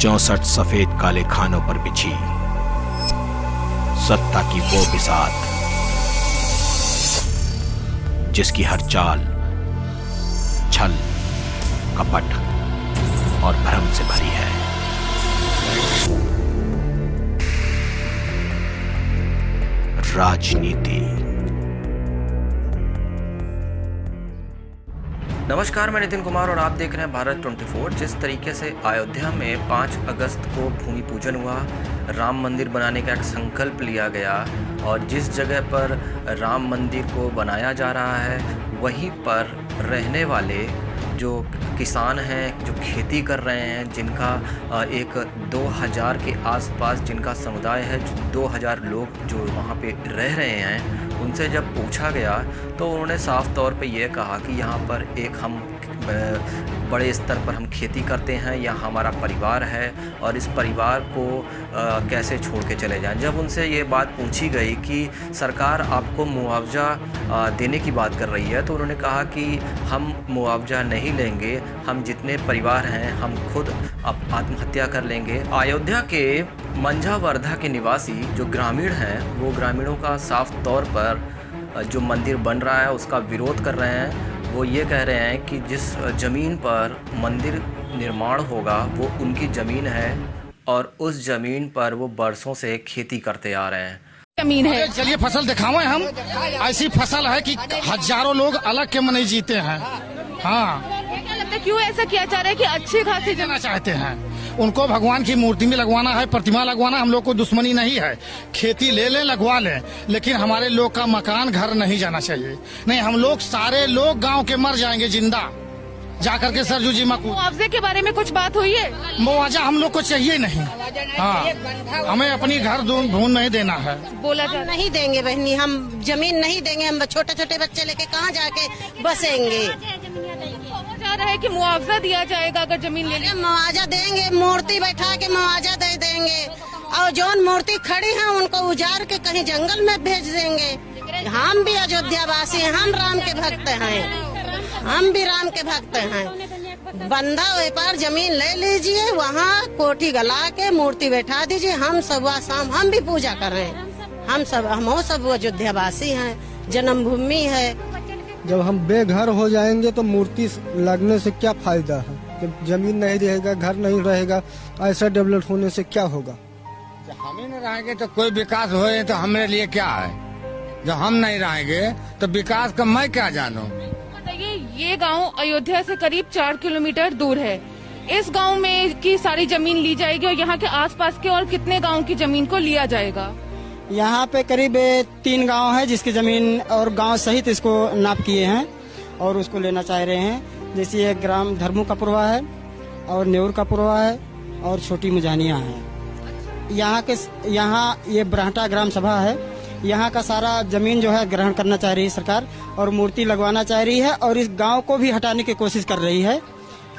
64 सफेद काले खानों पर बिछी सत्ता की वो बिसात, जिसकी हर चाल छल, कपट और भ्रम से भरी है। राजनीति। नमस्कार, मैं नितिन कुमार और आप देख रहे हैं भारत 24। जिस तरीके से अयोध्या में 5 अगस्त को भूमि पूजन हुआ, राम मंदिर बनाने का एक संकल्प लिया गया और जिस जगह पर राम मंदिर को बनाया जा रहा है वहीं पर रहने वाले जो किसान हैं, जो खेती कर रहे हैं, जिनका एक 2000 के आसपास जिनका समुदाय है, 2000 लोग जो वहाँ पे रह रहे हैं, उनसे जब पूछा गया तो उन्होंने साफ तौर पे ये कहा कि यहाँ पर एक हम बड़े स्तर पर हम खेती करते हैं, या हमारा परिवार है और इस परिवार को कैसे छोड़ के चले जाएं। जब उनसे ये बात पूछी गई कि सरकार आपको मुआवजा देने की बात कर रही है, तो उन्होंने कहा कि हम मुआवजा नहीं लेंगे, हम जितने परिवार हैं हम खुद आत्महत्या कर लेंगे। अयोध्या के मंझावर्धा के निवासी जो ग्रामीण हैं, वो ग्रामीणों का साफ तौर पर जो मंदिर बन रहा है उसका विरोध कर रहे हैं। वो ये कह रहे हैं कि जिस ज़मीन पर मंदिर निर्माण होगा वो उनकी ज़मीन है और उस ज़मीन पर वो बरसों से खेती करते आ रहे हैं। जमीन है, चलिए फसल दिखावे हम। ऐसी फसल है कि हजारों लोग अलग के मन जीते हैं। हाँ, क्या लगता है क्यों ऐसा किया जा रहा है कि अच्छी खासी देना चाहते हैं उनको? भगवान की मूर्ति में लगवाना है, प्रतिमा लगवाना, हम लोग को दुश्मनी नहीं है। खेती ले लें, लगवा लें, लेकिन हमारे लोग का मकान घर नहीं जाना चाहिए। नहीं, हम लोग सारे लोग गांव के मर जाएंगे जिंदा जाकर के सरजू जी मकू। मुआवजे के बारे में कुछ बात हुई है? मुआवजा हम लोग को चाहिए नहीं। हाँ, हमें अपनी घर ढूंढ नहीं देना है। बोला जा नहीं देंगे बहनी, हम जमीन नहीं देंगे। हम छोटे छोटे बच्चे लेके कहाँ जाके बसेंगे? जा रहा है कि मुआवजा दिया जाएगा अगर जमीन ले लें। मुआवजा देंगे, मूर्ति बैठा के मुआवजा दे देंगे और जौन मूर्ति खड़ी है उनको उजाड़ के कहीं जंगल में भेज देंगे। हम भी अयोध्या वासी, हम राम के भक्त हैं, हम भी राम के भक्त हैं। बंधा व्यापार जमीन ले लीजिए, वहाँ कोठी गला के मूर्ति बैठा दीजिए। हम सुबह शाम हम भी पूजा कर रहे हैं। हम सब अयोध्या वासी हैं, जन्मभूमि है। जब हम बेघर हो जाएंगे तो मूर्ति लगने से क्या फायदा है? जब जमीन नहीं रहेगा, घर नहीं रहेगा, ऐसा डेवलप होने से क्या होगा? जब हम ही नहीं रहेंगे तो कोई विकास होए तो हमारे लिए क्या है? जब हम नहीं रहेंगे तो विकास का मैं क्या जानूं? बताइए, ये गांव अयोध्या से करीब 4 किलोमीटर दूर है। इस गांव में की सारी जमीन ली जाएगी और यहाँ के आसपास के और कितने गांव की जमीन को लिया जाएगा? यहाँ पे करीब 3 गांव है जिसकी जमीन और गांव सहित इसको नाप किए हैं और उसको लेना चाह रहे हैं। जैसे ये ग्राम धर्मू कपुरवा है और नेऊर कपुरवा है और छोटी मुजानिया है। यहाँ ये ब्राह्टा ग्राम सभा है। यहाँ का सारा जमीन जो है ग्रहण करना चाह रही है सरकार और मूर्ति लगवाना चाह रही है और इस गांव को भी हटाने की कोशिश कर रही है।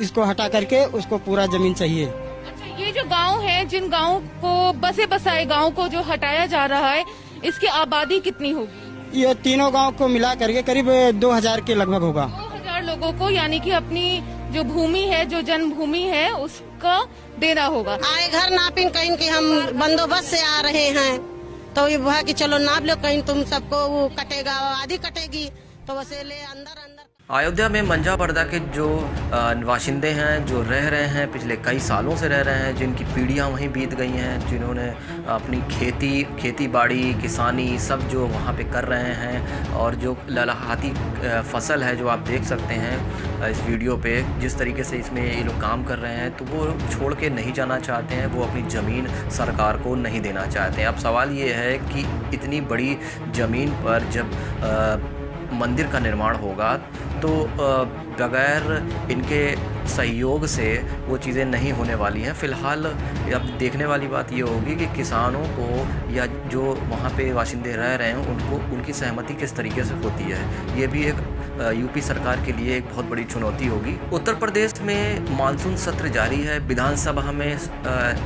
इसको हटा करके उसको पूरा जमीन चाहिए। अच्छा, ये जो गांव है, जिन गांव को बसे बसाए गांव को जो हटाया जा रहा है, इसकी आबादी कितनी होगी? ये तीनों गांव को मिला करके करीब 2000 के लगभग होगा। 2000 लोगों को, यानी कि अपनी जो भूमि है, जो जन्मभूमि है, उसका देना होगा। आए घर नापिन कहीं कि हम बंदोबस्त से आ रहे हैं तो ये हुआ कि चलो नाप लो, कहीं तुम सबको वो कटेगा, आधी कटेगी तो वैसे ले अंदर। अयोध्या में मंझावर्धा के जो वाशिंदे हैं, जो रह रहे हैं, पिछले कई सालों से रह रहे हैं, जिनकी पीढ़ियां वहीं बीत गई हैं, जिन्होंने अपनी खेती बाड़ी, किसानी सब जो वहाँ पे कर रहे हैं, और जो ललहाती फसल है जो आप देख सकते हैं इस वीडियो पे, जिस तरीके से इसमें ये लोग काम कर रहे हैं, तो वो छोड़ के नहीं जाना चाहते हैं। वो अपनी ज़मीन सरकार को नहीं देना चाहते हैं। अब सवाल ये है कि इतनी बड़ी ज़मीन पर जब मंदिर का निर्माण होगा तो बगैर इनके सहयोग से वो चीज़ें नहीं होने वाली हैं। फ़िलहाल अब देखने वाली बात ये होगी कि किसानों को या जो वहाँ पे वाशिंदे रह रहे हैं उनको उनकी सहमति किस तरीके से होती है। ये भी एक यूपी सरकार के लिए एक बहुत बड़ी चुनौती होगी। उत्तर प्रदेश में मानसून सत्र जारी है, विधानसभा में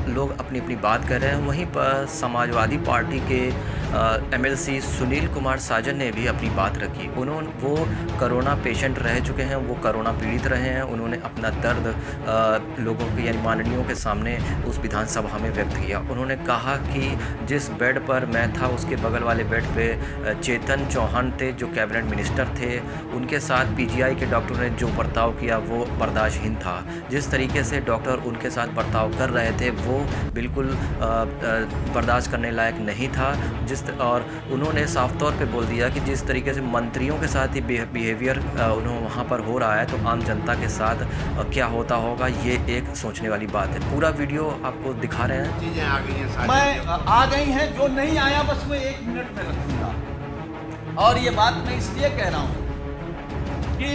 लोग अपनी अपनी बात कर रहे हैं। वहीं पर समाजवादी पार्टी के एमएलसी सुनील कुमार साजन ने भी अपनी बात रखी। वो कोरोना पेशेंट रह चुके हैं, वो कोरोना पीड़ित रहे हैं। उन्होंने अपना दर्द लोगों के यानी माननीयों के सामने उस विधानसभा में व्यक्त किया। उन्होंने कहा कि जिस बेड पर मैं था उसके बगल वाले बेड पे चेतन चौहान थे जो कैबिनेट मिनिस्टर थे, उनके साथ पीजीआई के डॉक्टर ने जो बर्ताव किया वो बर्दाश्तहीन था। जिस तरीके से डॉक्टर उनके साथ बर्ताव कर रहे थे वो बिल्कुल बर्दाश्त करने लायक नहीं था। और उन्होंने साफ तौर पे बोल दिया कि जिस तरीके से मंत्रियों के साथ ही बिहेवियर उन्होंने वहाँ पर हो रहा है तो आम जनता के साथ क्या होता होगा, ये एक सोचने वाली बात है। पूरा वीडियो आपको दिखा रहे हैं। चीजें आ गई हैं सारी, आ गई हैं। जो नहीं आया बस वो 1 मिनट में रखूंगा। और ये बात मैं इसलिए कह रहा हूं कि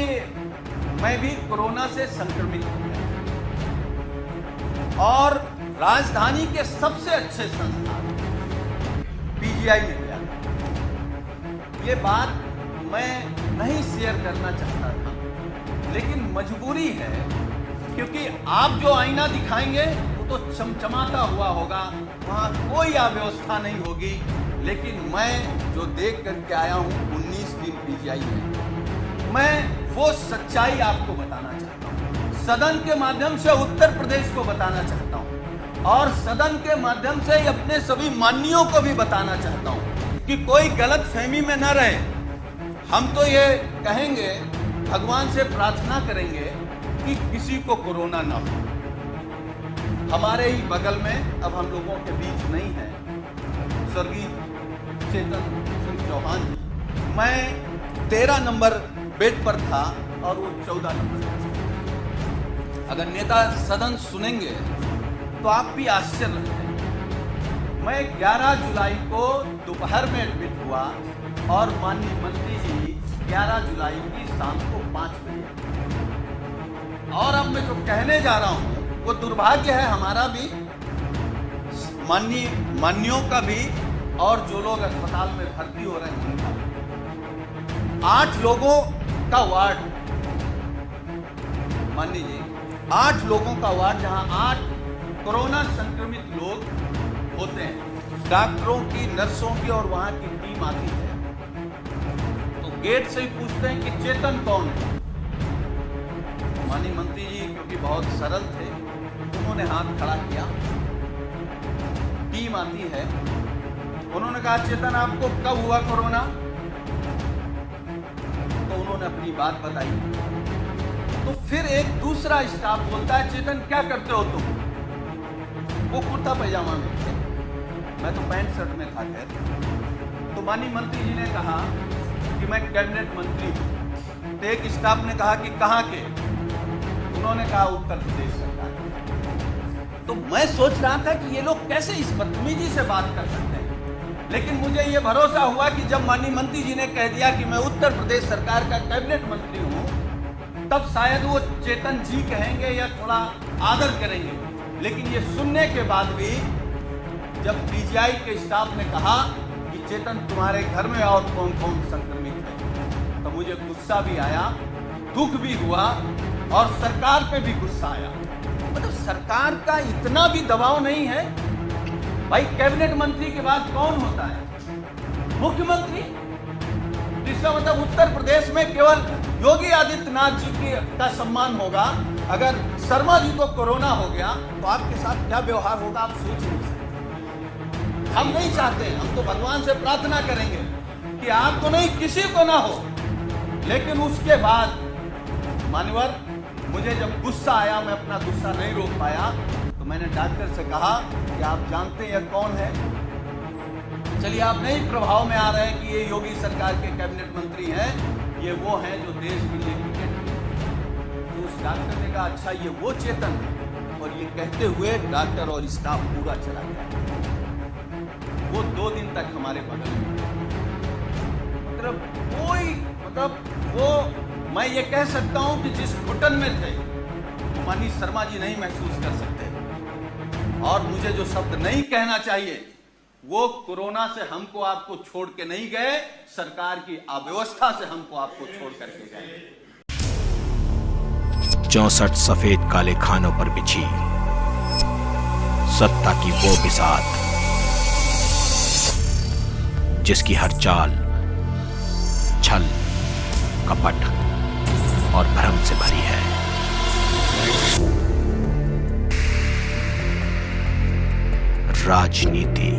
मैं भी कोरोना से संक्रमित हो गया और राजधानी के सबसे अच्छे संस्थान पीजीआई में गया। ये बात मैं नहीं शेयर करना चाहता था, लेकिन मजबूरी है, क्योंकि आप जो आईना दिखाएंगे वो तो चमचमाता हुआ होगा, वहाँ कोई अव्यवस्था नहीं होगी। लेकिन मैं जो देख करके आया हूँ 19 दिन पीजीआई में, मैं वो सच्चाई आपको बताना चाहता हूँ। सदन के माध्यम से उत्तर प्रदेश को बताना चाहता हूँ और सदन के माध्यम से अपने सभी माननीयों को भी बताना चाहता हूँ कि कोई गलत फहमी में न रहे। हम तो ये कहेंगे, भगवान से प्रार्थना करेंगे कि किसी को कोरोना ना हो। हमारे ही बगल में, अब हम लोगों के बीच नहीं है, स्वर्गीय चेतन सिंह चौहान जी, मैं 13 नंबर बेड पर था और वो 14 नंबर पर था। अगर नेता सदन सुनेंगे तो आप भी आश्चर्य रहेंगे। मैं 11 जुलाई को दोपहर में एडमिट हुआ और माननीय मंत्री जी 11 जुलाई की शाम को 5 बजे। और अब मैं जो कहने जा रहा हूं वो दुर्भाग्य है हमारा भी, माननीयों का भी, और जो लोग अस्पताल में भर्ती हो रहे हैं उनका। 8 लोगों का वार्ड, मान लीजिए 8 लोगों का वार्ड, जहां 8 कोरोना संक्रमित लोग होते हैं। डॉक्टरों की, नर्सों की और वहां की टीम आती है तो गेट से ही पूछते हैं कि चेतन कौन है। माननीय मंत्री जी क्योंकि बहुत सरल थे, उन्होंने हाथ खड़ा किया। टीम आती है, उन्होंने कहा चेतन आपको कब हुआ कोरोना? तो उन्होंने अपनी बात बताई। तो फिर एक दूसरा स्टाफ बोलता है चेतन क्या करते हो तुम? वो कुर्ता पैजामा में थे, मैं तो पैंट शर्ट में था। खैर, तो माननीय मंत्री जी ने कहा कि मैं कैबिनेट मंत्री हूं। तो एक स्टाफ ने कहा कि कहां के? उन्होंने कहा उत्तर प्रदेश सरकार। तो मैं सोच रहा था कि ये लोग कैसे इस बदतमीजी से बात कर सकते हैं, लेकिन मुझे ये भरोसा हुआ कि जब माननीय मंत्री जी ने कह दिया कि मैं उत्तर प्रदेश सरकार का कैबिनेट मंत्री हूं, तब शायद वो चेतन जी कहेंगे या थोड़ा आदर करेंगे। लेकिन ये सुनने के बाद भी जब पीजीआई के स्टाफ ने कहा कि चेतन तुम्हारे घर में और कौन कौन संक्रमित है, तो मुझे गुस्सा भी आया, दुख भी हुआ और सरकार पे भी गुस्सा आया। मतलब सरकार का इतना भी दबाव नहीं है भाई। कैबिनेट मंत्री के बाद कौन होता है? मुख्यमंत्री। इसका मतलब उत्तर प्रदेश में केवल योगी आदित्यनाथ जी का सम्मान होगा। अगर शर्मा जी को कोरोना हो गया तो आपके साथ क्या व्यवहार होगा आप सोच नहीं सकते। हम नहीं चाहते, हम तो भगवान से प्रार्थना करेंगे कि आपको नहीं किसी को ना हो। लेकिन उसके बाद मान्यवर, मुझे जब गुस्सा आया, मैं अपना गुस्सा नहीं रोक पाया, तो मैंने डॉक्टर से कहा कि आप जानते हैं कौन है? चलिए आप नहीं प्रभाव में आ रहे हैं कि ये योगी सरकार के कैबिनेट मंत्री हैं, ये वो हैं जो देश के लिए क्रिकेट। तो उस डॉक्टर ने कहा अच्छा ये वो चेतन है, और ये कहते हुए डॉक्टर और स्टाफ पूरा चला गया। वो 2 दिन तक हमारे बगल में, मतलब वो मैं ये कह सकता हूं कि जिस घुटन में थे माननीय शर्मा जी नहीं महसूस कर सकते। और मुझे जो शब्द नहीं कहना चाहिए वो कोरोना से हमको आपको छोड़ के नहीं गए, सरकार की अव्यवस्था से हमको आपको छोड़ करके गए। 64 सफेद काले खानों पर बिछी सत्ता की वो बिसात, जिसकी हर चाल छल, कपट और भ्रम से भरी है। राजनीति